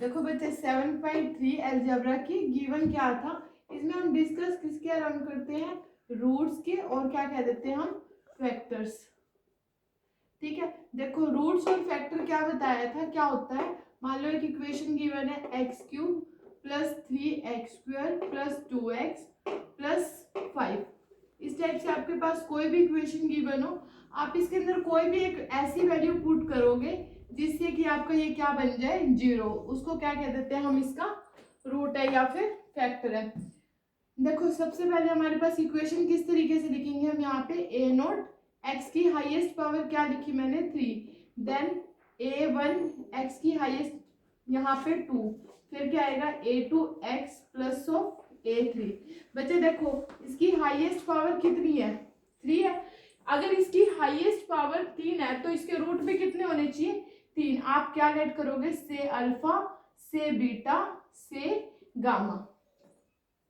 देखो बच्चे 7.3 अलजेब्रा की गिवन क्या था, इसमें हम डिस्कस किसके अराउंड करते हैं, रूट्स के, और क्या कह देते हैं हम, फैक्टर्स। ठीक है, देखो रूट्स और फैक्टर क्या बताया था, क्या होता है। मान लो एक इक्वेशन गिवन है x cube plus 3x square plus 2x plus 5। इस टाइप से आपके पास कोई भी इक्वेशन गिवन हो, आप इसके अंदर कोई भी एक ऐसी वैल्यू पुट करोगे जिससे कि आपका ये क्या बन जाए, जीरो, उसको क्या कह देते हैं हम, इसका रूट है या फिर फैक्टर है। देखो सबसे पहले हमारे पास इक्वेशन किस तरीके से लिखेंगे हम, यहाँ पे ए नोट एक्स की हाईएस्ट पावर क्या लिखी मैंने 3, देन a1 एक्स की हाईएस्ट यहाँ पे 2, फिर क्या आएगा a2 x plus of a3। बच्चे देखो इसकी हाईएस्ट पावर कितनी है, 3 है। अगर इसकी हाईएस्ट पावर 3 है तो इसके रूट भी कितने होने चाहिए, 3। आप क्या ऐड करोगे, से अल्फा से बीटा से गामा।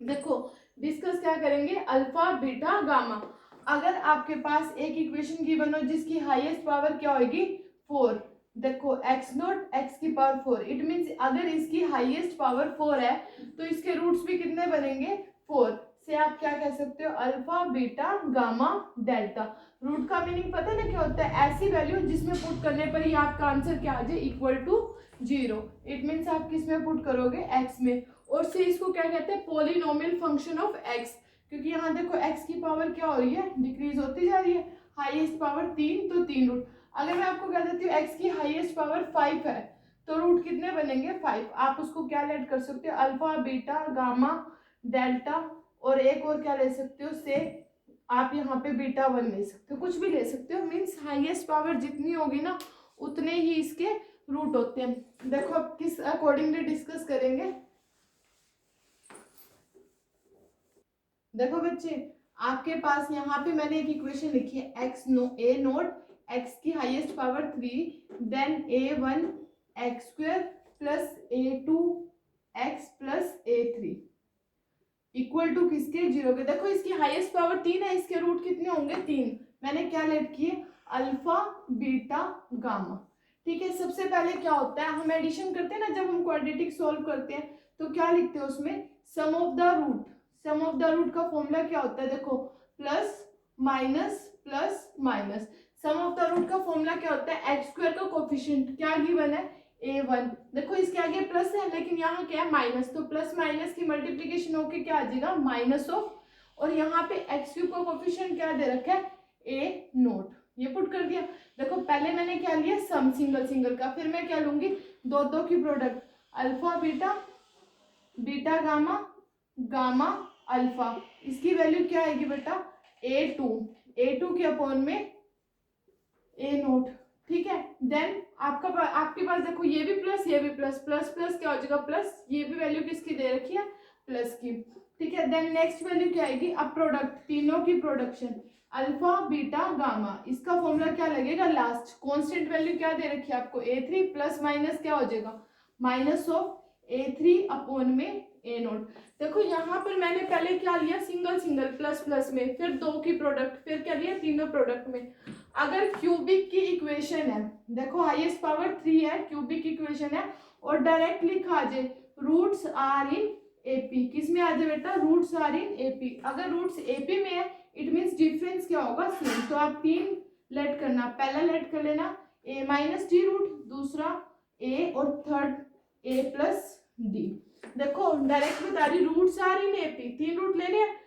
देखो डिस्कस क्या करेंगे, अल्फा बीटा गामा। अगर आपके पास एक इक्वेशन गिवन हो जिसकी हाईएस्ट पावर क्या होगी, 4, देखो x नॉट एक्स की पावर 4, इट मीन्स अगर इसकी हाईएस्ट पावर 4 है तो इसके रूट्स भी कितने बनेंगे, 4। से आप क्या कह सकते हो, alpha beta gamma delta. Root का मीनिंग पता है ना क्या होता है, ऐसी वैल्यू जिसमें पुट करने पर ही आपका आंसर क्या आ जाए, इक्वल टू 0। इट मीन्स आप किस में पुट करोगे, x में। और से इसको क्या कहते हैं, पॉलिनोमियल फंक्शन ऑफ x, क्योंकि यहाँ देखो x की पावर क्या हो रही है, डिक्रीज होती जा रही है। हाईएस्ट पावर 3 तो 3 रूट। अगर मैं आपको कह देती हूँ x की हाईएस्ट पावर 5 है तो रूट कितने बनेंगे, 5। आप उसको क्या ऐड कर सकते हो, अल्फा बीटा गामा डेल्टा, और एक और क्या ले सकते हो, से आप यहाँ पे बीटा 1 ले सकते हो, कुछ भी ले सकते हो। मीन्स हाईएस्ट पावर जितनी होगी ना उतने ही इसके रूट होते हैं। देखो अब किस अकॉर्डिंगली डिस्कस करेंगे। देखो बच्चे आपके पास यहाँ पे मैंने एक इक्वेशन लिखी है, x no a naught x की highest power 3, then a1 x square plus a2 x plus a3 equal to किसके, 0 के। देखो इसकी हाईएस्ट पावर 3 है, इसके रूट कितने होंगे, 3। मैंने क्या लेट किए, अल्फा बीटा गामा। ठीक है, सबसे पहले क्या होता है, हम एडिशन करते हैं ना, जब हम क्वाड्रेटिक सॉल्व करते हैं तो क्या लिखते हैं उसमें, sum of the root. Sum of the root का फॉर्मूला क्या होता है, देखो plus minus. Sum of the root का फॉर्मूला क्या होता है, एक्स स्क्वायर का कोफिशिएंट क्या गिवन है, a1। देखो इसके आगे प्लस है लेकिन यहाँ क्या है, माइनस, तो प्लस माइनस की मल्टीप्लीकेशन होके क्या आ जाएगा, माइनस ऑफ। और यहाँ पे एक्स क्यूब का कोफिशिएंट क्या दे रखा है, ए नोट, ये पुट कर दिया। देखो पहले मैंने क्या लिया, सम सिंगल सिंगल का, फिर मैं क्या लूंगी, दो दो की product, alpha beta beta gamma gamma alpha. इसकी वैल्यू क्या आएगी बेटा, a2 के अपॉन में ए नोट। ठीक है, देन आपके पास देखो ये भी प्लस ये भी प्लस, प्लस प्लस क्या हो जाएगा प्लस, ये भी वैल्यू किसकी दे रखी है, प्लस की। ठीक है, देन नेक्स्ट वैल्यू क्या आएगी, अब प्रोडक्ट, तीनों की प्रोडक्शन, अल्फा बीटा गामा। इसका फॉर्मूला क्या लगेगा, लास्ट कांस्टेंट वैल्यू क्या दे रखी है आपको, a3 प्लस माइनस क्या हो जाएगा, माइनस ऑफ a3 अपॉन में ए नोट। देखो यहाँ पर मैंने पहले क्या लिया, सिंगल सिंगल प्लस प्लस में, फिर दो की प्रोडक्ट, फिर क्या लिया, तीनों प्रोडक्ट में। अगर क्यूबिक की इक्वेशन है, देखो हाईएस्ट पावर 3 है, क्यूबिक इक्वेशन है, और डायरेक्ट लिखा आ जाए रूट्स आर इन एपी, किस में आ जाए बेटा, रूट्स आर इन एपी। अगर रूट्स एपी में है इट मीन्स डिफरेंस क्या होगा, सेम। तो आप 3 लेट करना, पहला लेट कर लेना a माइनस डी रूट, दूसरा a, और थर्ड a प्लस डी। देखो डायरेक्ट बता रही, roots are in AP, 3 root लेने हैं।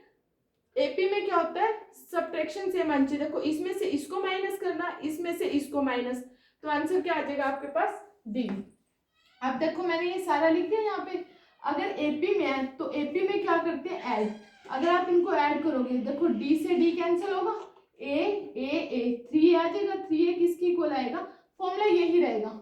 एपी में क्या होता है, सब्ट्रैक्शन सेम आनी चाहिए। देखो इसमें से इसको माइनस करना, इसमें से इसको माइनस, तो आंसर क्या आ जाएगा आपके पास, डी। अब देखो मैंने ये सारा लिख दिया यहाँ पे। अगर एपी में है तो एपी में क्या करते हैं, ऐड। अगर आप इनको ऐड करोगे, देखो डी से डी कैंसिल होगा, ए 3 आ जाएगा, 3a किसकी इक्वल आएगा, फॉर्मूला यही रहेगा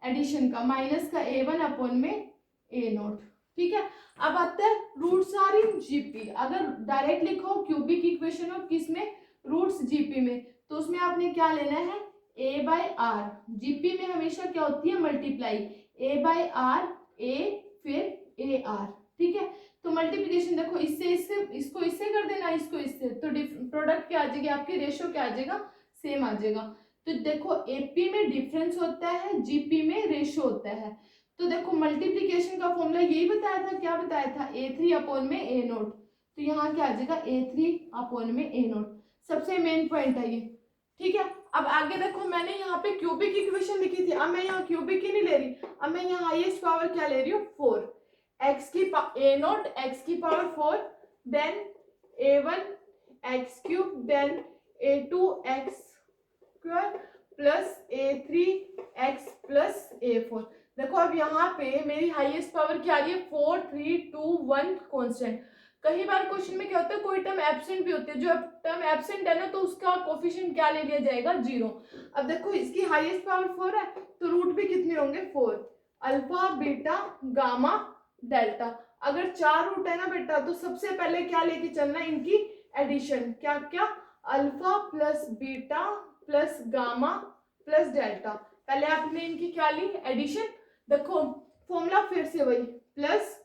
एडिशन का, माइनस का a1 अपॉन में ए नोट। ठीक है, अब आता है रूट्स आर इन जीपी। अगर डायरेक्ट लिखो क्यूबिक इक्वेशन हो किस में, रूट्स जीपी में, तो उसमें आपने क्या लेना है, a बाई आर। जीपी में हमेशा क्या होती है, multiply, a by r, a फिर ए आर। ठीक है, तो मल्टीप्लीकेशन देखो इससे इससे, इसको इससे कर देना, इसको इससे, तो प्रोडक्ट क्या आ जाएगी आपकी, रेशियो क्या आ जाएगा, सेम आ जाएगा। तो देखो एपी में डिफरेंस होता है, जीपी में रेशियो होता है। तो देखो मल्टीप्लीकेशन का फॉर्मूला यही बताया था, क्या बताया था, A3 अपॉन में A नोट। तो यहाँ क्या आ जाएगा, A3 अपॉन में A नोट। सबसे मेन पॉइंट है ये, ठीक है। अब आगे देखो, मैंने यहाँ पे क्यूबिक इक्वेशन लिखी थी, अब मैं यहाँ क्यूबिक की नहीं ले रही, अब मैं यहाँ हाईएस्ट पावर क्या ले रही हूँ, 4 एक्स की A नोट एक्स की power 4, then A1 x cube, then A2 x square plus A3 x plus A4। देखो अब यहाँ पे मेरी हाईएस्ट पावर क्या आ रही है, 4 3 2 1 कांस्टेंट। कई बार क्वेश्चन में क्या होता है, कोई टर्म एब्सेंट भी होती है, जो टर्म एब्सेंट है ना तो उसका कोफिशिएंट क्या ले लिया जाएगा, 0। अब देखो इसकी हाईएस्ट पावर 4 है, तो रूट भी कितने होंगे, 4, अल्फा बीटा गामा डेल्टा। अगर 4 रूट है ना बेटा, तो सबसे पहले क्या लेके चलना है, इनकी एडिशन। क्या क्या, alpha plus beta plus gamma plus delta. पहले आपने इनकी क्या ली, एडिशन। देखो फॉर्मूला फिर से वही, प्लस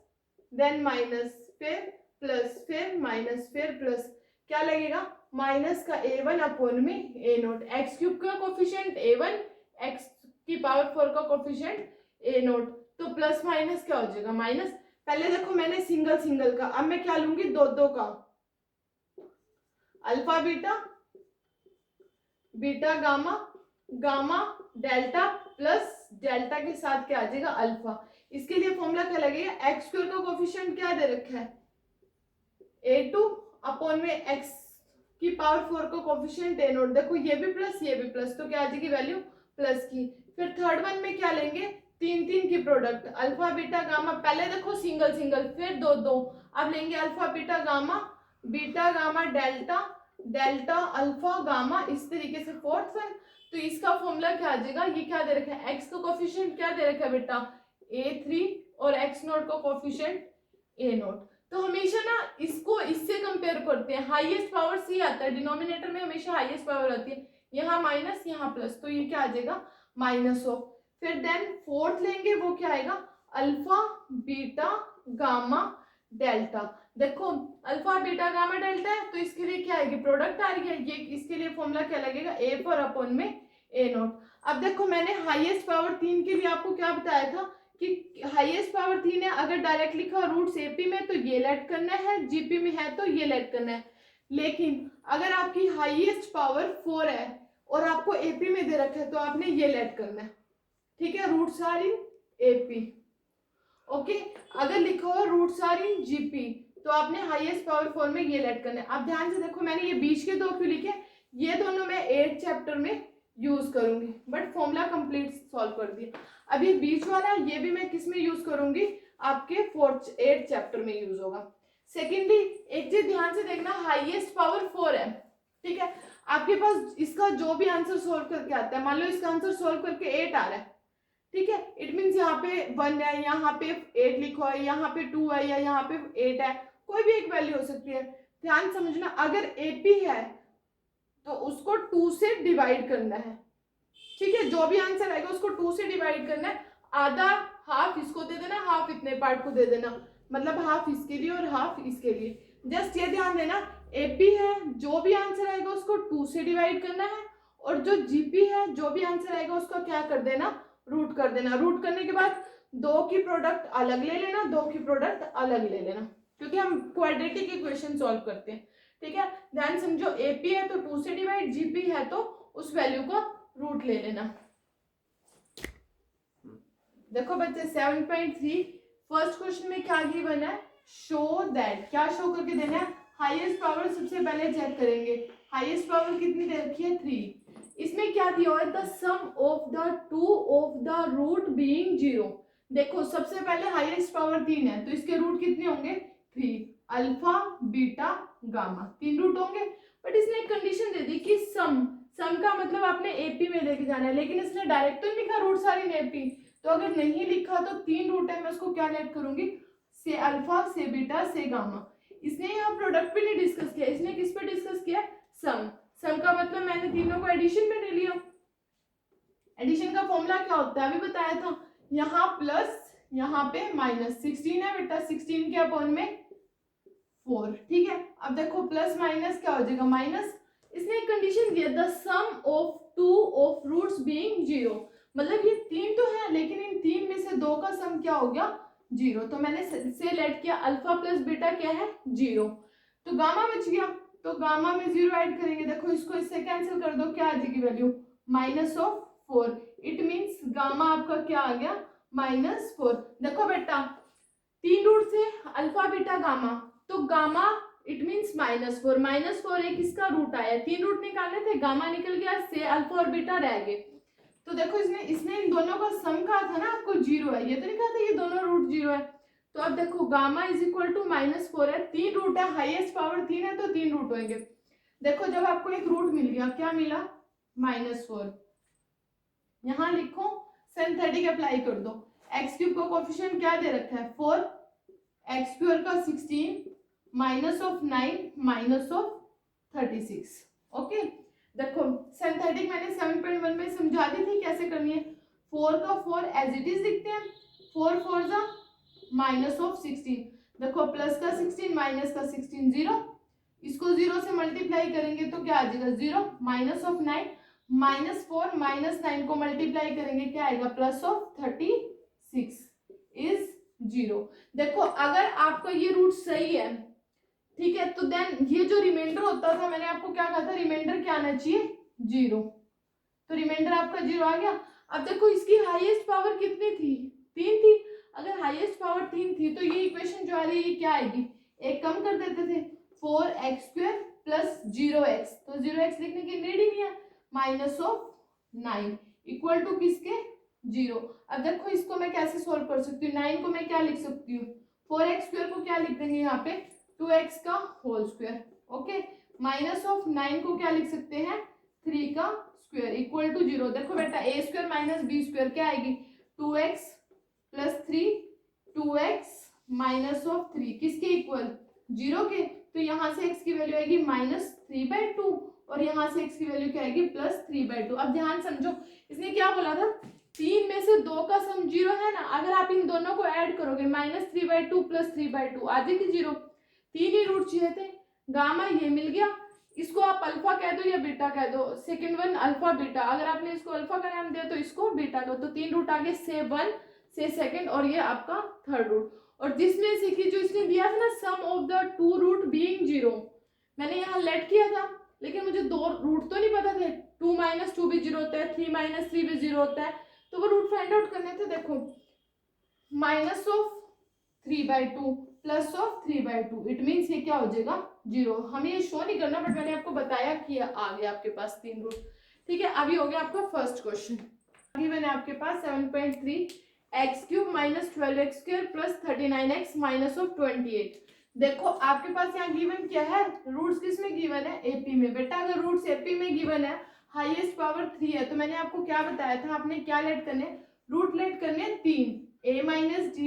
देन माइनस, फिर प्लस, फिर माइनस, फिर प्लस, क्या लगेगा, माइनस का A1 अपॉन में A नोट, एक्स क्यूब का कोफिशिएंट A1, एक्स की पावर 4 का कोफिशिएंट A नोट, तो प्लस माइनस क्या हो जाएगा, माइनस। पहले देखो मैंने सिंगल सिंगल का, अब मैं क्या लूंगी, दो दो का, alpha beta, beta gamma, gamma delta plus delta के साथ क्या आ जाएगा, अल्फा। इसके लिए फॉर्मूला क्या लगेगा, एक्स स्क्वायर का कोफिशिएंट क्या दे रखा है, A2 अपॉन में एक्स की पावर 4 का कोफिशिएंट A नोट। देखो ये भी प्लस ये भी प्लस, तो क्या आ जाएगी वैल्यू प्लस की। फिर थर्ड वन में क्या लेंगे, तीन तीन की प्रोडक्ट, अल्फा बीटा गामा। पहले देखो सिंगल सिंगल, फिर दो दो, अब लेंगे alpha beta gamma delta, delta alpha gamma, इस तरीके से फोर्थ वन। तो इसका फॉर्मूला क्या आ जाएगा, ये क्या दे रखा है, एक्स का कोफिशिएंट क्या दे रखा है बेटा, A3 और एक्स नोट का कोफिशिएंट A नोट। तो हमेशा ना इसको इससे कंपेयर करते हैं, हाईएस्ट पावर सी आता है, डिनोमिनेटर में हमेशा हाईएस्ट पावर आती है, यहाँ माइनस यहाँ प्लस, तो ये क्या आ जाएगा, माइनस ऑफ। फिर देन फोर्थ लेंगे, वो क्या आएगा, अल्फा बीटा गामा डेल्टा। देखो अल्फा बीटा गामा डेल्टा है, तो इसके लिए क्या आएगी, प्रोडक्ट आ रही है, ये इसके लिए फॉर्मूला क्या लगेगा, A4 अपॉन में A नोट। अब देखो मैंने हाईएस्ट पावर 3 के लिए आपको क्या बताया था, कि हाईएस्ट पावर 3 है, अगर डायरेक्ट लिखा रूट्स एपी में तो ये लेट करना है, जीपी में है तो ये लेट करना है। लेकिन अगर आपकी हाईएस्ट पावर 4 है और आपको एपी में दे रखा है, तो आपने ये लेट करना है, ठीक है, roots are in AP. Okay, अगर लिखा हो रूट्स आर इन जीपी, तो आपने हाईएस्ट पावर 4 में ये लेट करना है। अब ध्यान से देखो, मैंने ये बीच के दो क्यों लिखे, ये दोनों मैं 8th चैप्टर में यूज करूंगी, बट फॉर्मूला कंप्लीट सॉल्व कर दिया। अब ये बीच वाला, ये भी मैं किस में यूज करूंगी, आपके 8th चैप्टर में यूज होगा। सेकेंडली एक चीज ध्यान से देखना, हाईएस्ट पावर 4 है, ठीक है, आपके पास इसका जो भी आंसर सोल्व करके आता है, मान लो इसका आंसर सोल्व करके 8 आ रहा है, ठीक है, इट मीन्स यहाँ पे 1 है, यहाँ पे 8 लिखो है, यहाँ पे 2 है, या यहाँ पे 8 है, कोई भी एक वैल्यू हो सकती है। ध्यान समझना, अगर एपी है तो उसको 2 से डिवाइड करना है, ठीक है, जो भी आंसर आएगा उसको 2 से डिवाइड करना है, आधा हाफ इसको दे देना, हाफ इतने पार्ट को दे देना, मतलब हाफ इसके लिए और हाफ इसके लिए। जस्ट ये ध्यान देना, एपी है, जो भी आंसर आएगा उसको 2 से डिवाइड करना है, और जो जीपी है, जो भी आंसर आएगा उसको क्या कर देना, रूट कर देना। रूट करने के बाद दो की प्रोडक्ट अलग ले लेना, दो की प्रोडक्ट अलग ले लेना, क्योंकि हम क्वाड्रेटिक इक्वेशन सॉल्व करते हैं, ठीक है। ध्यान समझो, एपी है तो 2 से डिवाइड, जीपी है तो उस वैल्यू को रूट ले लेना। देखो बच्चे 7.3 फर्स्ट क्वेश्चन में क्या गिवन है, शो दैट, क्या शो करके देना है, हाईएस्ट पावर सबसे पहले चेक करेंगे, हाईएस्ट पावर कितनी दे रखी है, 3। इसमें क्या दिया हुआ है, the sum of the two of the root being 0। देखो सबसे पहले हाईएस्ट पावर 3 है, तो इसके रूट कितने होंगे, 3, अल्फा बीटा गामा, 3 रूट होंगे। बट इसने एक कंडीशन दे दी कि सम का मतलब आपने एपी में लेके जाना है, लेकिन इसने डायरेक्ट तो नहीं लिखा रूट सारी एपी, तो अगर नहीं लिखा तो 3 रूट है, मैं उसको क्या लेट करूंगी, से अल्फा से बीटा से गामा। इसने यहाँ प्रोडक्ट पे नहीं डिस्कस किया, इसने किस पे डिस्कस किया, सम का मतलब मैंने तीनों को एडिशन में ले लिया। एडिशन का फॉर्मूला क्या होता है, अभी बताया था, यहाँ प्लस यहाँ पे माइनस, 16 है बेटा, 16 के अपॉन में 4, ठीक है। अब देखो प्लस माइनस क्या हो जाएगा, माइनस। इसने एक कंडीशन दिया, the sum of two of roots being 0, मतलब ये 3 तो है, लेकिन इन 3 में से 2 का सम क्या हो गया 0। तो मैंने से लेट किया अल्फा प्लस बीटा क्या है 0, तो गामा बच गया। तो गामा में 0 ऐड करेंगे, देखो इसको इससे कैंसिल कर दो, क्या आ जाएगी वैल्यू -4। इट मीन्स गामा आपका क्या आ गया -4। देखो बेटा 3 रूट से अल्फा बीटा गामा, तो गामा इट मीन्स -4 एक इसका रूट आया, 3 रूट निकालने थे, गामा निकल गया, से अल्फा और बीटा रह गए। तो देखो इसने इन दोनों का सम कहा था ना आपको 0 है, ये तो नहीं कहा था ये दोनों रूट 0 है। तो अब देखो गामा इज इक्वल टू -4 है, 3 रूट है, हाईएस्ट पावर 3 है तो 3 रूट होंगे। देखो जब आपको एक रूट मिल गया, क्या मिला -4, यहां लिखो सिंथेटिक अप्लाई कर दो। एक्स क्यूब का कोफिशिएंट क्या दे रखा है 4, एक्स स्क्वायर का 16 -9 -36। ओके देखो सिंथेटिक मैंने 7.1 में समझा दी थी कैसे करनी है। 4 का 4 एज इट इज लिखते हैं, 4 4 जा -16, देखो प्लस का 16 माइनस का 16 0, इसको 0 से मल्टीप्लाई करेंगे तो क्या आ जाएगा 0 -9 -4 -9 को मल्टीप्लाई करेंगे क्या आएगा +36 इज 0। देखो अगर आपका ये रूट सही है, ठीक है, तो देन ये जो रिमाइंडर होता था, मैंने आपको क्या कहा था रिमाइंडर क्या आना चाहिए 0, तो रिमाइंडर आपका 0 आ गया। अब देखो इसकी हाईएस्ट पावर कितनी थी 3 थी, अगर हाईएस्ट पावर 3 थी तो ये इक्वेशन जो आ रही है ये क्या आएगी, एक कम कर देते थे 4x² प्लस 0x, तो 0x लिखने की नीड ही नहीं है, -9 इक्वल टू किसके 0। अब देखो इसको मैं कैसे सोल्व कर सकती हूँ, 9 को मैं क्या लिख सकती हूँ 4x² को क्या लिख देंगे यहाँ पे 2x का होल स्क्वायर। ओके -9 को क्या लिख सकते हैं 3 का स्क्वायर इक्वल टू 0। देखो बेटा a² माइनस b² क्या आएगी 2x प्लस 3 2x -3 किसके इक्वल 0 के, तो यहाँ से x की वैल्यू आएगी -3/2 और यहाँ से x की वैल्यू क्या आएगी +3/2। अब ध्यान समझो इसने क्या बोला था 3 में से 2 का सम 0 है ना, अगर आप इन दोनों को ऐड करोगे -3/2 + 3/2 आ जाएगी 0। 3 ही रूट चाहिए थे, गामा ये मिल गया, इसको आप अल्फा कह दो या बीटा कह दो, सेकंड वन अल्फा बीटा, अगर आपने इसको अल्फा का नाम दिया तो इसको बीटा दो, तो 3 रूट आगे से 1 से सेकंड और ये आपका थर्ड रूट। और जिसमें से कि जो इसने दिया था ना सम ऑफ द 2 रूट बीइंग 0, मैंने यहाँ लेट किया था लेकिन मुझे 2 रूट तो नहीं पता थे, 2 - 2 भी 0 होता है, 3 - 3 भी 0 होता है, तो वो रूट फाइंड आउट करने थे। देखो -3/2 +3/2 इट मीन्स ये क्या हो जाएगा 0। हमें ये शो नहीं करना बट मैंने आपको बताया कि आ गया आपके पास 3 रूट। ठीक है, अभी हो गया आपका फर्स्ट क्वेश्चन। अभी मैंने आपके पास 7.3 x³ -12x² + 39x -28। देखो आपके पास यहाँ गिवन क्या है, रूट्स किस में गिवन है एपी में। बेटा अगर रूट्स एपी में गिवन है, हाईएस्ट पावर 3 है, तो मैंने आपको क्या बताया था, आपने क्या लेट करने रूट लेट करने 3 a - d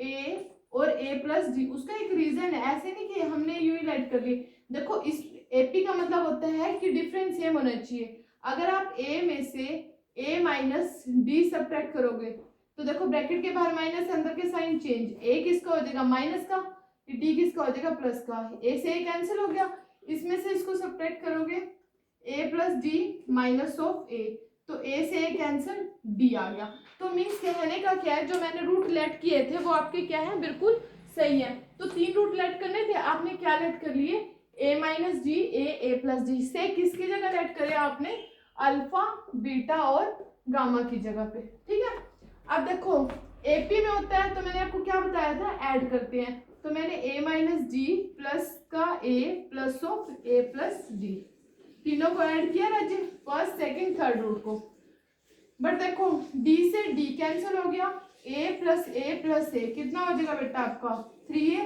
a और a + d। उसका एक रीजन है, ऐसे नहीं कि हमने यूं ही लेट कर ली। देखो इस एपी का मतलब होता है कि डिफरेंस सेम होना चाहिए। अगर आप a में से a - d सब्ट्रैक्ट करोगे तो देखो ब्रैकेट के बाहर माइनस, अंदर के साइन चेंज, a किसका हो जाएगा माइनस का, d किसका हो जाएगा प्लस का, a से a कैंसिल हो गया, इसमें से इसको सब्ट्रैक्ट करोगे a + d -a, तो a से a कैंसिल d आ गया। तो मीन्स कहने का क्या है, जो मैंने रूट लेट किए थे वो आपके क्या है बिल्कुल सही है। तो 3 रूट लेट करने थे, आपने क्या लेट कर लिए a - d a + d से किसकी जगह लेट करे आपने अल्फा बीटा और गामा की जगह पे। ठीक है, अब देखो एपी में होता है तो मैंने आपको क्या बताया था ऐड करते हैं, तो मैंने a - d प्लस का a plus of a + d तीनों को ऐड किया राज्य फर्स्ट सेकंड थर्ड रूट को। बट देखो d से d कैंसिल हो गया, a + a कितना हो जाएगा बेटा आपका 3a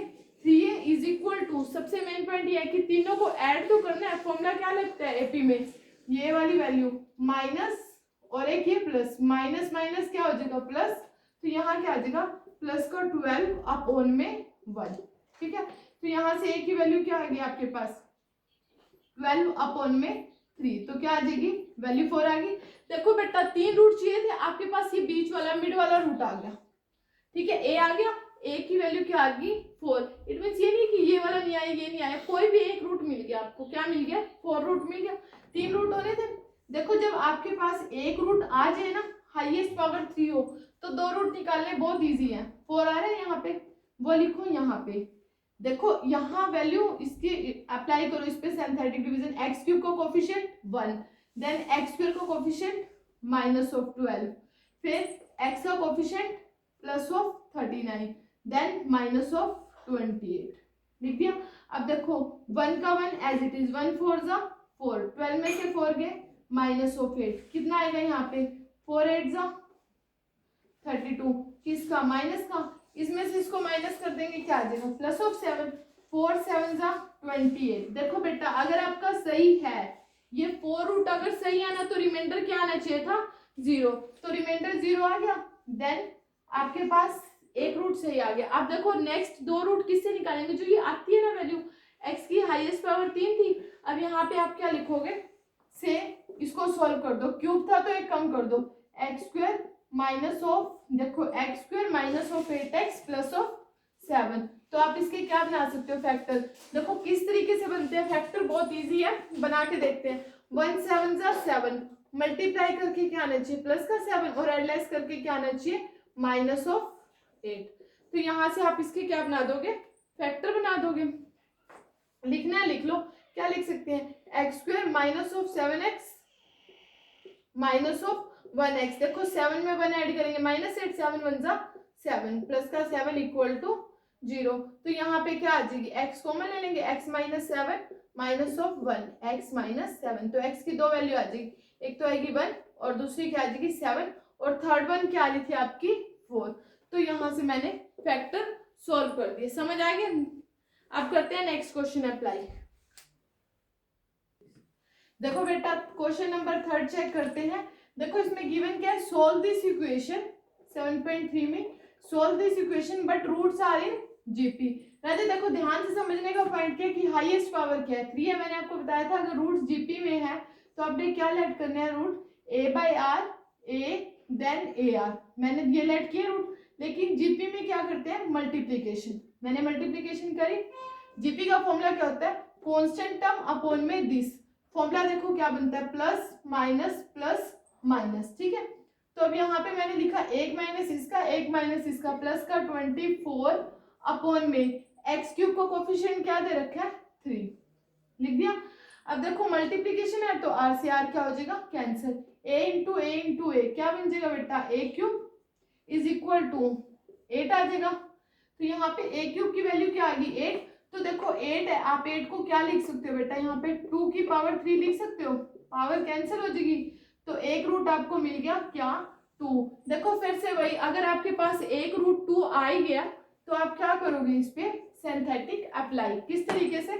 इज इक्वल टू, सबसे मेन पॉइंट ये है कि तीनों को ऐड तो करना है। फॉर्मूला क्या लगता है एपी में, ये वाली वैल्यू माइनस और एक ये प्लस, माइनस माइनस क्या हो जाएगा प्लस, तो यहाँ क्या आ जाएगा प्लस का 12/1। ठीक है, तो यहाँ से a की वैल्यू क्या आ गई आपके पास 12/3, तो क्या आ जाएगी वैल्यू 4 आ गई। देखो बेटा 3 रूट चाहिए थे, आपके पास ये बीच वाला मिड वाला रूट आ गया। ठीक है, a आ गया, a की वैल्यू क्या आ गई 4। इट मीन्स ये नहीं कि ये वाला नहीं आया ये नहीं आया, कोई भी एक रूट मिल गया आपको, क्या मिल गया 4 रूट मिल गया। 3 रूट होने थे, देखो जब आपके पास एक रूट आ जाए ना हाईएस्ट पावर 3 हो तो दो रूट निकालने बहुत इजी है। 4 आ रहा है यहाँ पे, वो लिखो यहाँ पे। देखो यहाँ वैल्यू इसकी अप्लाई करो इस पे सिंथेटिक डिवीजन, एक्स क्यूब का कोफिशिएंट 1, देन एक्स स्क्वायर का कोफिशिएंट -12, फिर एक्स का कोफिशिएंट +39, देन -28, लिख दिया। अब देखो 1 का 1 एज इट इज, 1 4 जा 4, 12 में से 4 गए -8, कितना आएगा यहाँ पे 4 8 जा 32, किसका माइनस का, इसमें से इसको माइनस कर देंगे क्या आ जाएगा +7, 4 7 जा 28। देखो बेटा अगर आपका सही है ये 4 रूट अगर सही है ना तो रिमाइंडर क्या आना चाहिए था 0, तो रिमाइंडर 0 आ गया, देन आपके पास एक रूट सही आ गया। अब देखो नेक्स्ट दो रूट किससे निकालेंगे, जो ये आती है ना वैल्यू x की हाईएस्ट पावर 3 थी। अब यहाँ पे आप क्या लिखोगे, से इसको सॉल्व कर दो, क्यूब था तो एक कम कर दो, एक्स स्क्वायर माइनस ऑफ, देखो x square minus of 8x plus of 7, तो आप इसके क्या बना सकते हो फैक्टर। देखो किस तरीके से बनते हैं फैक्टर, बहुत इजी है, बना के देखते हैं। 1 7 जा 7, मल्टीप्लाई करके क्या आना चाहिए प्लस का 7, और एडलेस करके क्या आना चाहिए माइनस ऑफ 8। तो यहां से आप इसके क्या बना दोगे फैक्टर बना दोगे। लिखना है लिख लो, क्या लिख सकते हैं x square minus of 7x minus of 1x, देखो 7 में 1 ऐड करेंगे -8, 7 1 जा 7, प्लस का 7 इक्वल टू 0, तो यहाँ पे क्या आ जाएगी x कॉमन ले लेंगे, x -7 माइनस ऑफ 1 x -7, तो x की दो वैल्यू आ जाएगी, एक तो आएगी 1 और दूसरी क्या आ जाएगी 7, और थर्ड वन क्या आ रही थी आपकी 4। तो यहाँ से मैंने फैक्टर सॉल्व कर दिए, समझ आ गया। अब करते हैं नेक्स्ट क्वेश्चन अप्लाई। देखो बेटा क्वेश्चन नंबर 3 चेक करते हैं। देखो इसमें गिवन क्या है, सोल्व दिस इक्वेशन 7.3 में, solve this equation but roots are in GP. Raje देखो ध्यान से समझने का पॉइंट क्या है कि हाईएस्ट पावर क्या है 3 है, मैंने आपको बताया था अगर रूट्स जीपी में है तो आपने क्या लेट करना है root a/r a then ar, मैंने ये लेट किया रूट, लेकिन जीपी में क्या करते हैं मल्टीप्लीकेशन, मैंने मल्टीप्लीकेशन करी। जीपी का फॉर्मूला क्या होता है कांस्टेंट टर्म अपॉन में दिस, फॉर्मूला देखो क्या बनता है प्लस माइनस, ठीक है। तो अब यहाँ पे मैंने लिखा एक माइनस इसका प्लस का 24 अपॉन में एक्स क्यूब को कोफिशिएंट क्या दे रखा है 3, लिख दिया। अब देखो मल्टीप्लीकेशन है तो आर से आर क्या हो जाएगा कैंसिल, a इंटू ए क्या बन जाएगा बेटा a cube is equal to 8 आ जाएगा। तो यहाँ पे a क्यूब की वैल्यू क्या आ गई 8, तो देखो 8 है, आप 8 को क्या लिख सकते हो बेटा यहाँ पे 2 की पावर 3 लिख सकते हो, पावर कैंसिल हो जाएगी, तो एक रूट आपको मिल गया क्या 2। देखो फिर से वही, अगर आपके पास एक रूट 2 आ ही गया तो आप क्या करोगे इस पे सिंथेटिक अप्लाई, किस तरीके से।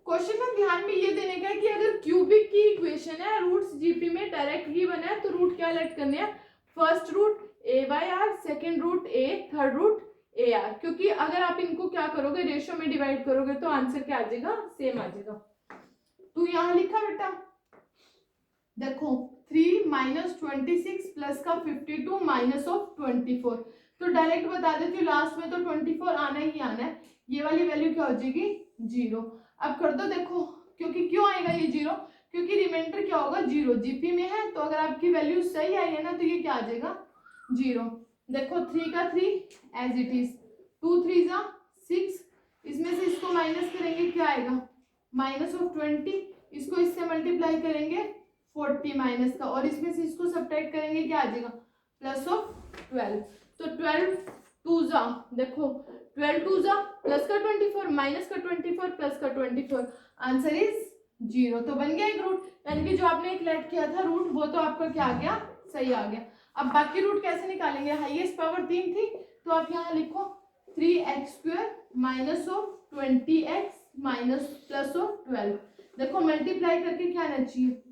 क्वेश्चन में ध्यान में ये देने का है कि अगर क्यूबिक की इक्वेशन है रूट्स जीपी में डायरेक्ट गिवन है तो रूट क्या लेट करने हैं, first root a/r, second root a, third root ar, क्योंकि अगर आप इनको क्या करोगे रेशियो में डिवाइड करोगे तो आंसर क्या आ जाएगा सेम आ जाएगा। तो यहाँ लिखा बेटा देखो 3 - 26 प्लस का 52 माइनस ऑफ 24, तो डायरेक्ट बता देती हूँ लास्ट में तो 24 आना ही आना है, ये वाली वैल्यू क्या हो जाएगी 0। अब कर दो देखो, क्योंकि क्यों आएगा ये 0, क्योंकि रिमाइंडर क्या होगा 0, जीपी में है तो अगर आपकी वैल्यू सही आई है ना तो ये क्या आ जाएगा 0। देखो 3 का 3 एज इट इज, 2 3 जा 6, इसमें से इसको माइनस करेंगे क्या आएगा माइनस ऑफ 20, इसको इससे मल्टीप्लाई करेंगे 40 माइनस का, और इसमें से इसको सब्ट्रैक्ट करेंगे क्या आ जाएगा प्लस ऑफ 12, तो 12 2 जा देखो 12 2 जा प्लस का 24 माइनस का 24 प्लस का 24, आंसर इज 0। तो बन गया एक रूट, यानी कि जो आपने एक लेट किया था रूट वो तो आपका क्या आ गया सही आ गया। अब बाकी रूट कैसे निकालेंगे, हाईएस्ट पावर 3 थी तो आप यहाँ लिखो 3x² minus of 20x minus plus of 12, देखो मल्टीप्लाई करके क्या आना चाहिए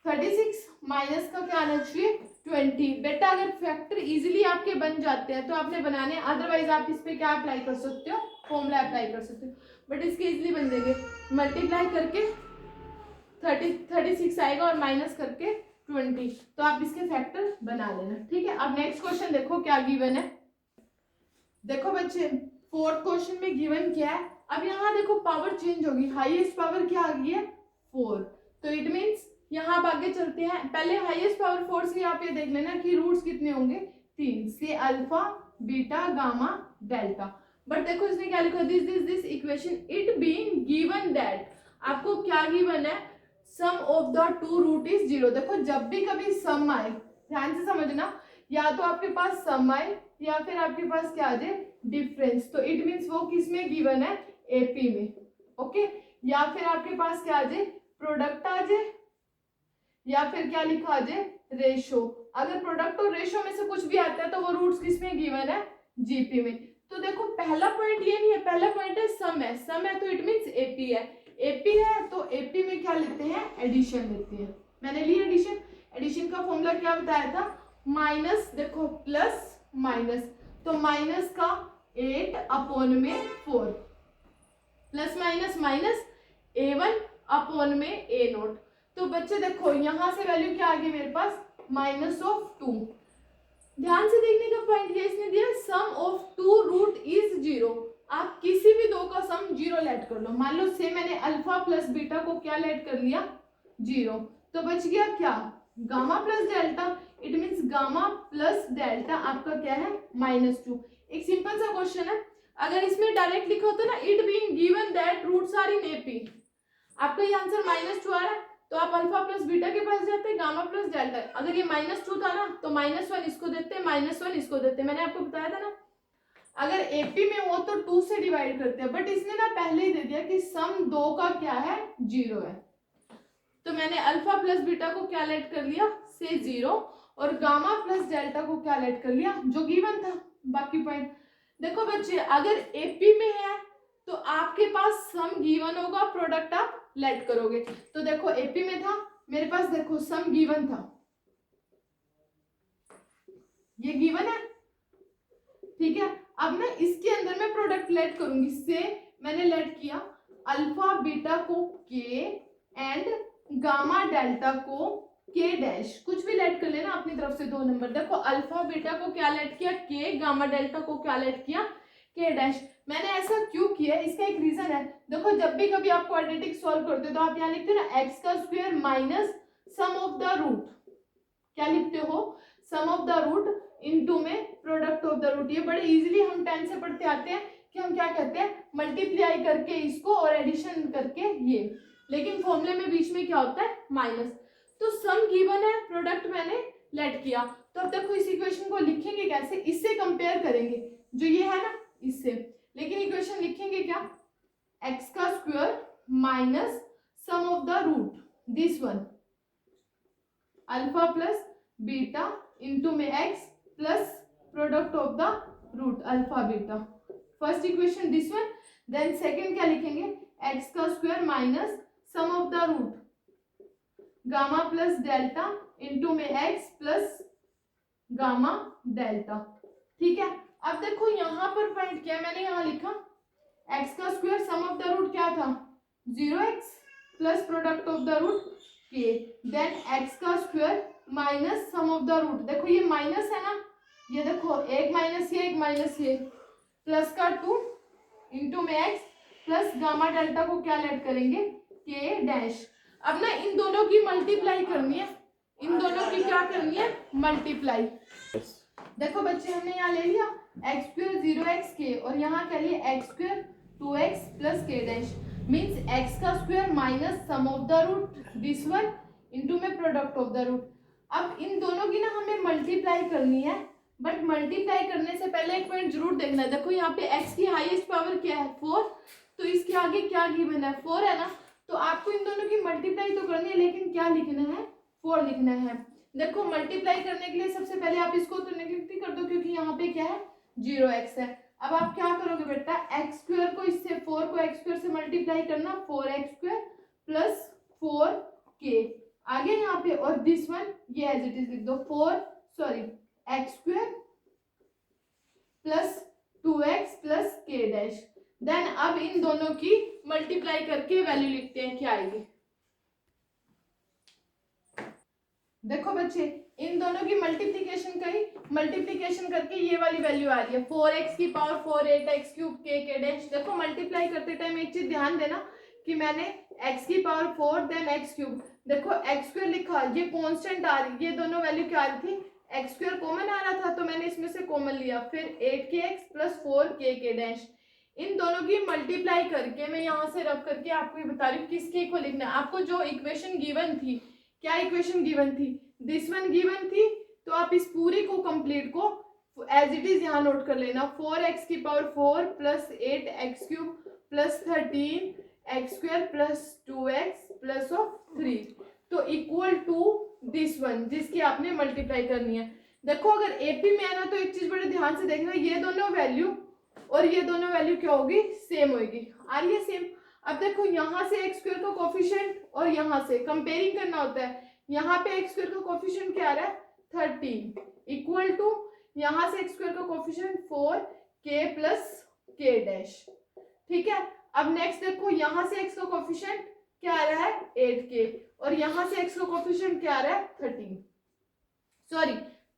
36 माइनस का क्या आना चाहिए 20। बेटा अगर फैक्टर इजीली आपके बन जाते हैं तो आपने बनाने, अदरवाइज आप इस पे क्या अप्लाई कर सकते हो फॉर्मूला अप्लाई कर सकते हो, बट इसके इजीली बन जाएंगे, मल्टीप्लाई करके 36 आएगा और माइनस करके 20, तो आप इसके फैक्टर बना लेना, ठीक है। अब नेक्स्ट क्वेश्चन देखो क्या गिवन है। देखो बच्चे फोर्थ क्वेश्चन में गिवन क्या है, अब यहाँ देखो पावर चेंज होगी, हाईएस्ट पावर क्या आ गई है 4, तो इट मीन्स यहाँ आप आगे चलते हैं, पहले हाईएस्ट पावर 4 से आप ये देख लेना कि रूट्स कितने होंगे, 3 से alpha beta gamma delta. But देखो इसने क्या लिखा, this equation it being given that, आपको क्या गिवन है, sum of the two root is 0। देखो जब भी कभी सम आए, ध्यान से समझना, या तो आपके पास सम आए या फिर आपके पास क्या आ जाए, डिफरेंस, तो इट मीन्स वो किस में गिवन है, एपी में, ओके। या फिर आपके पास क्या आ जाए, प्रोडक्ट आ जाए, या फिर क्या लिखा आ जाए, रेशो। अगर प्रोडक्ट और रेशो में से कुछ भी आता है तो वो रूट्स किस में गिवन है, जीपी में। तो देखो पहला पॉइंट ये नहीं है, पहला पॉइंट है सम है, सम है तो इट मीन्स एपी है, एपी है तो एपी में क्या लेते हैं, एडिशन लेते हैं। मैंने ली एडिशन, एडिशन का फॉर्मूला क्या बताया था, माइनस, देखो प्लस माइनस, तो माइनस का 8 अपॉन में 4, plus minus minus a1 upon में a0। तो बच्चे देखो यहां से वैल्यू क्या आ गई मेरे पास, -2। ध्यान से देखने का पॉइंट ये इसने दिया, सम ऑफ टू रूट इज 0। आप किसी भी दो का सम 0 लेट कर लो। मान लो से मैंने अल्फा प्लस बीटा को क्या लेट कर लिया, 0, तो बच गया क्या, gamma plus delta, it means gamma plus delta आपका क्या है, -2। एक सिंपल सा क्वेश्चन है, अगर इसमें डायरेक्ट लिखा होता ना, it being given that roots are in AP, आपका ये आंसर -2 आ रहा है, तो आप अल्फा प्लस बीटा के पास जाते हैं, गामा प्लस डेल्टा। अगर ये -2 था ना तो -1 इसको देते हैं, -1 इसको देते हैं, मैंने आपको बताया था ना। अगर एपी में हो तो 2 से डिवाइड करते हैं, बट इसने ना पहले ही दे दिया कि सम 2 का क्या है, 0 है, तो मैंने अल्फा प्लस बीटा को क्या लेट कर लिया, से 0, और गामा प्लस डेल्टा को क्या लेट कर लिया, जो गिवन था। बाकी पॉइंट देखो बच्चे, अगर एपी में है तो आपके पास सम गिवन होगा, प्रोडक्ट आप लेट करोगे। तो देखो एपी में था मेरे पास, देखो सम गिवन था, ये गिवन है, ठीक है। अब मैं इसके अंदर में प्रोडक्ट लेट करूंगी, से मैंने लेट किया अल्फा बीटा को के एंड गामा डेल्टा को के डैश, कुछ भी लेट कर लेना अपनी तरफ से 2 नंबर। देखो अल्फा बीटा को क्या लेट किया, के, गामा डेल्टा को क्या लेट किया, के डैश। मैंने ऐसा क्यों किया, इसका एक रीजन है। देखो जब भी कभी आप क्वाड्रेटिक सॉल्व करते हो तो आप यहाँ लिखते हो ना, एक्स का square minus sum of the root, क्या लिखते हो, sum of the root into में प्रोडक्ट ऑफ द रूट। ये बड़े इजीली हम 10 से पढ़ते आते हैं कि हम क्या कहते हैं, मल्टीप्लाई करके इसको और एडिशन करके ये, लेकिन फॉर्मूले में बीच में क्या होता है, माइनस। तो सम गिवन है, प्रोडक्ट मैंने लेट किया, तो अब देखो इस इक्वेशन को लिखेंगे कैसे, इससे कंपेयर करेंगे, जो ये है ना इससे, लेकिन इक्वेशन लिखेंगे क्या, एक्स का square minus sum of the root, this one, alpha plus beta into में x plus product of the root alpha beta, first equation this one. Then second क्या लिखेंगे, एक्स का square minus sum of the root gamma plus delta into में x plus gamma delta, ठीक है। अब देखो यहाँ पर पॉइंट क्या है, मैंने यहाँ लिखा एक्स का square sum of the root क्या था, 0x plus product of the root के, देन एक्स का square minus sum of the root, देखो ये माइनस है ना, ये देखो एक माइनस ये, एक माइनस ये, प्लस का 2 इंटू में एक्स प्लस गामा डेल्टा को क्या लेट करेंगे, के डैश। अब ना इन दोनों की मल्टीप्लाई करनी है, इन दोनों की क्या करनी है, मल्टीप्लाई। देखो बच्चे हमने यहाँ ले लिया एक्स स्क्वायर 0x के, और यहाँ क्या लिया x square 2x plus k dash, means x का square minus sum of the root this one into में प्रोडक्ट ऑफ द रूट। अब इन दोनों की ना हमें मल्टीप्लाई करनी है, बट मल्टीप्लाई करने से पहले एक पॉइंट जरूर देखना है। देखो यहाँ पे x की हाईएस्ट पावर क्या है, 4, तो इसके आगे क्या गिवन है, 4 है ना, तो आपको इन दोनों की मल्टीप्लाई तो करनी है, लेकिन क्या लिखना है, 4 लिखना है। देखो मल्टीप्लाई करने के लिए सबसे पहले आप इसको तो नेगेटिव कर दो, क्योंकि यहाँ पे क्या है 0x है। अब आप क्या करोगे बेटा, एक्स स्क्वायर को इससे 4 को एक्स स्क्वायर से मल्टीप्लाई करना, 4x स्क्वायर प्लस 4k आगे यहाँ पे, और दिस वन ये एज इट इज लिख दो, x square plus 2x plus k dash. Then अब इन दोनों की मल्टीप्लाई करके वैल्यू लिखते हैं, क्या आएगी। देखो बच्चे इन दोनों की मल्टीप्लिकेशन करी, मल्टीप्लिकेशन करके ये वाली वैल्यू आ रही है 4x की पावर 4 8x क्यूब के डैश। देखो मल्टीप्लाई करते टाइम एक चीज ध्यान देना कि मैंने x की पावर 4 देन x क्यूब, देखो एक्स स्क्वायर लिखा, ये कांस्टेंट आ रही, ये दोनों वैल्यू क्या आ रही थी, एक्स स्क्वायर कॉमन आ रहा था तो मैंने इसमें से कॉमन लिया, फिर 8kx प्लस 4k डैश, इन दोनों की मल्टीप्लाई करके मैं यहाँ से रब करके आपको ये बता रही हूँ किसके इक्वल लिखना है। आपको जो इक्वेशन गिवन थी, क्या इक्वेशन गिवन थी, दिस वन गिवन थी, तो आप इस पूरी को कंप्लीट को एज इट इज यहाँ नोट कर लेना, 4x⁴ plus 8x³ plus 13x² plus 2x plus of 3, तो इक्वल टू दिस वन जिसकी आपने मल्टीप्लाई करनी है। देखो अगर एपी में आना तो एक चीज बड़े ध्यान से देखना, ये दोनों वैल्यू और ये दोनों वैल्यू क्या होगी, सेम होगी, आ रही है सेम। अब देखो यहाँ से एक्स स्क्वायर का कोफिशिएंट और यहाँ से कंपेयरिंग करना होता है, यहाँ पे एक्स स्क्वायर का कोफिशिएंट क्या आ रहा है 13 इक्वल टू यहाँ से एक्स स्क्वायर का coefficient 4k plus k dash, ठीक है। अब नेक्स्ट देखो यहाँ से x का कोफिशिएंट क्या आ रहा है 8k और यहाँ से x का कोफिशिएंट क्या आ रहा है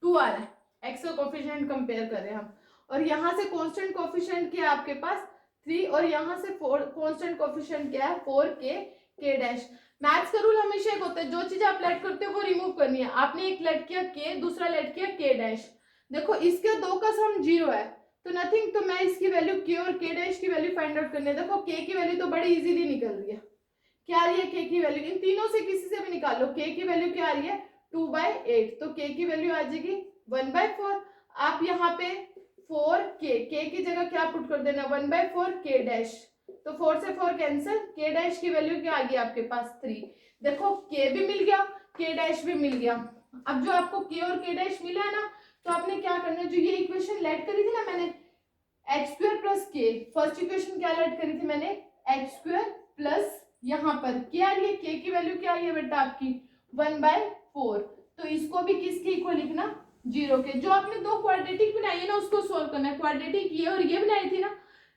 2 आ रहा है, x का कोफिशिएंट कंपेयर करें हम, और यहाँ से कांस्टेंट कोफिशिएंट क्या है आपके पास 3 और यहाँ से कांस्टेंट कोफिशिएंट क्या है 4k डैश। मैथ्स का रूल हमेशा एक होता है, जो चीज आप लेट करते हो वो रिमूव करनी है। आपने एक लेट किया k, दूसरा लेट किया k डैश, देखो इसके दो का सम 0 है तो नथिंग, तो मैं इसकी वैल्यू k और k डैश की वैल्यू फाइंड आउट करनी है। देखो k की वैल्यू तो बड़ी इजीली निकल रही है, क्या आ रही है k की वैल्यू, इन तीनों से किसी से भी निकाल लो, k की वैल्यू क्या आ रही है 2/8, तो k की वैल्यू आ जाएगी 1/4। आप यहाँ पे 4k की जगह क्या पुट कर देना 1/4 k डैश, तो 4 से 4 कैंसिल, k डैश की वैल्यू क्या आ गई आपके पास 3। देखो k भी मिल गया, k डैश भी मिल गया। अब जो आपको k और k डैश मिला है ना, तो आपने क्या करना है, जो ये इक्वेशन लेट करी थी ना मैंने x² plus k, first equation क्या लेट करी थी मैंने x² प्लस यहाँ पर क्या आ रही है k की वैल्यू क्या आई है बेटा आपकी 1/4, तो इसको भी किसके इक्वल लिखना 0 के। जो आपने दो क्वाड्रेटिक बनाई है ना उसको सोल्व करना है, क्वाड्रेटिक ये और ये बनाई थी ना,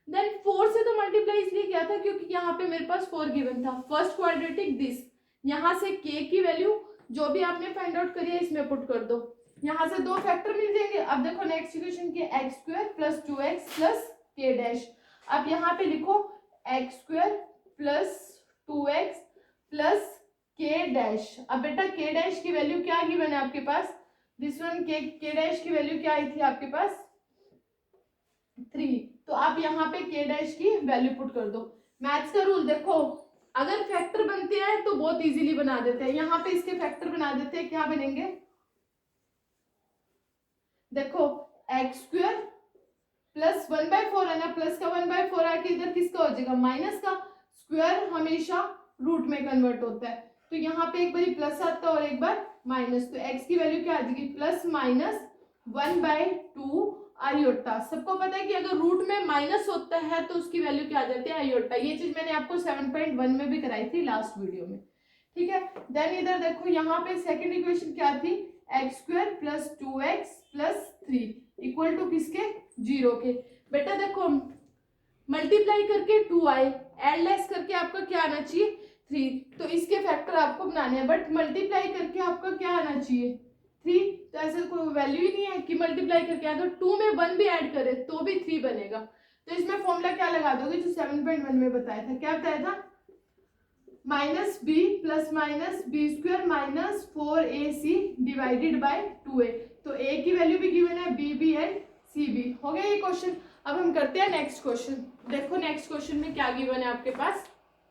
देन 4 से तो मल्टीप्लाई इसलिए किया था क्योंकि यहाँ पे मेरे पास 4 गिवन था, फर्स्ट क्वाड्रेटिक दिस, यहाँ से k की वैल्यू जो भी आपने फाइंड आउट करी है इसमें पुट कर दो, यहाँ से दो फैक्टर मिल जाएंगे। अब देखो नेक्स्ट इक्वेशन की x² plus 2x plus k dash, अब यहाँ पे लिखो x² plus 2x plus k dash. अब बेटा k डैश की वैल्यू क्या गिवन है आपके पास, दिस वन k डैश की वैल्यू क्या आई थी आपके पास 3, तो आप यहाँ पे k डैश की वैल्यू पुट कर दो। मैथ्स का रूल देखो, अगर फैक्टर बनते हैं तो बहुत इजीली बना देते हैं, यहाँ पे इसके फैक्टर बना देते हैं, क्या बनेंगे देखो x² प्लस 1/4 है ना, प्लस का 1/4 आके इधर किसका हो जाएगा माइनस का, स्क्वायर हमेशा रूट में कन्वर्ट होता है, तो यहाँ पे एक बार प्लस आता है और एक बार माइनस, तो x की वैल्यू क्या आ जाएगी प्लस माइनस 1/2 आयोटा। सबको पता है कि अगर रूट में माइनस होता है तो उसकी वैल्यू क्या आ जाती है आयोटा, ये चीज मैंने आपको 7.1 में भी कराई थी लास्ट वीडियो में, ठीक है। देन इधर देखो यहाँ पे सेकंड इक्वेशन क्या थी x² plus 2x plus 3 equal to किसके 0 के। बेटा देखो मल्टीप्लाई करके 2 आए, एड लेस करके आपका क्या आना चाहिए 3, तो इसके फैक्टर आपको बनाने हैं, बट मल्टीप्लाई करके आपका क्या आना चाहिए 3, तो ऐसे कोई वैल्यू ही नहीं है कि मल्टीप्लाई करके अगर 2 में 1 भी ऐड करे तो भी 3 बनेगा। तो इसमें फॉर्मूला क्या लगा दोगे जो 7.1 में बताया था, क्या बताया था minus b plus minus b² minus 4ac divided by 2a, तो a की वैल्यू भी गिवन है, b भी एंड c भी। हो गया ये क्वेश्चन। अब हम करते हैं नेक्स्ट क्वेश्चन। देखो नेक्स्ट क्वेश्चन में क्या गिवन है आपके पास,